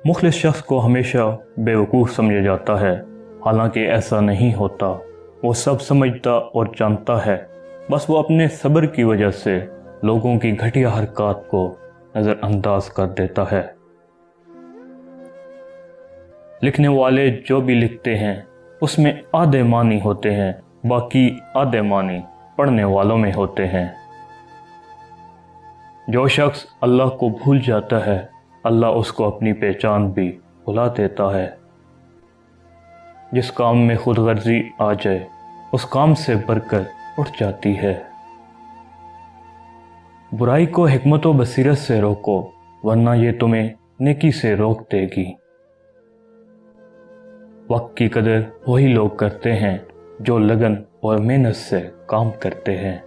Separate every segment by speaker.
Speaker 1: मुखलिस शख्स को हमेशा बेवकूफ़ समझा जाता है, हालांकि ऐसा नहीं होता। वो सब समझता और जानता है, बस वो अपने सब्र की वजह से लोगों की घटिया हरकत को नज़रअंदाज कर देता है। लिखने वाले जो भी लिखते हैं उसमें आधे मानी होते हैं, बाकी आधे मानी पढ़ने वालों में होते हैं। जो शख्स अल्लाह को भूल जाता है, अल्लाह उसको अपनी पहचान भी भुला देता है। जिस काम में खुदगर्जी आ जाए उस काम से बढ़कर उठ जाती है। बुराई को हिकमत व बसीरत से रोको, वरना ये तुम्हें नेकी से रोक देगी। वक्त की कदर वही लोग करते हैं जो लगन और मेहनत से काम करते हैं।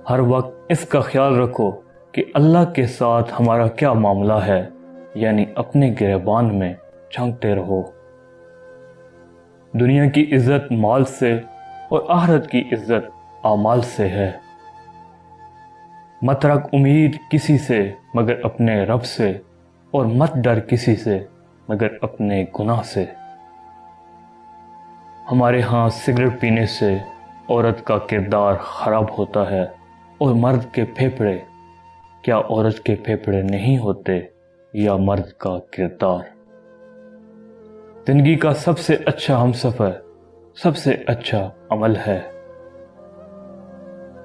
Speaker 1: हर वक्त इसका ख्याल रखो कि अल्लाह के साथ हमारा क्या मामला है, यानी अपने गिरबान में झांकते रहो। दुनिया की इज्जत माल से और आखिरत की इज्जत आमाल से है। मत रख उम्मीद किसी से मगर अपने रब से, और मत डर किसी से मगर अपने गुनाह से। हमारे यहाँ सिगरेट पीने से औरत का किरदार ख़राब होता है, और मर्द के फेफड़े, क्या औरत के फेफड़े नहीं होते, या मर्द का किरदार। ज़िंदगी का सबसे अच्छा हमसफ़र सबसे अच्छा अमल है।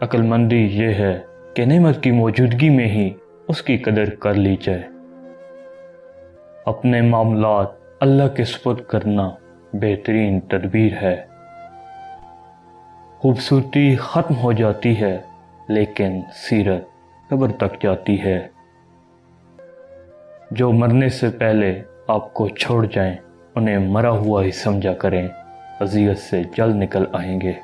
Speaker 1: अक्लमंदी ये है कि नेमत की मौजूदगी में ही उसकी कदर कर ली जाए। अपने मामलात अल्लाह के सुपुर्द करना बेहतरीन तदबीर है। खूबसूरती ख़त्म हो जाती है, लेकिन सीरत कब्र तक जाती है। जो मरने से पहले आपको छोड़ जाएं, उन्हें मरा हुआ ही समझा करें, अज़ियत से जल्द निकल आएंगे।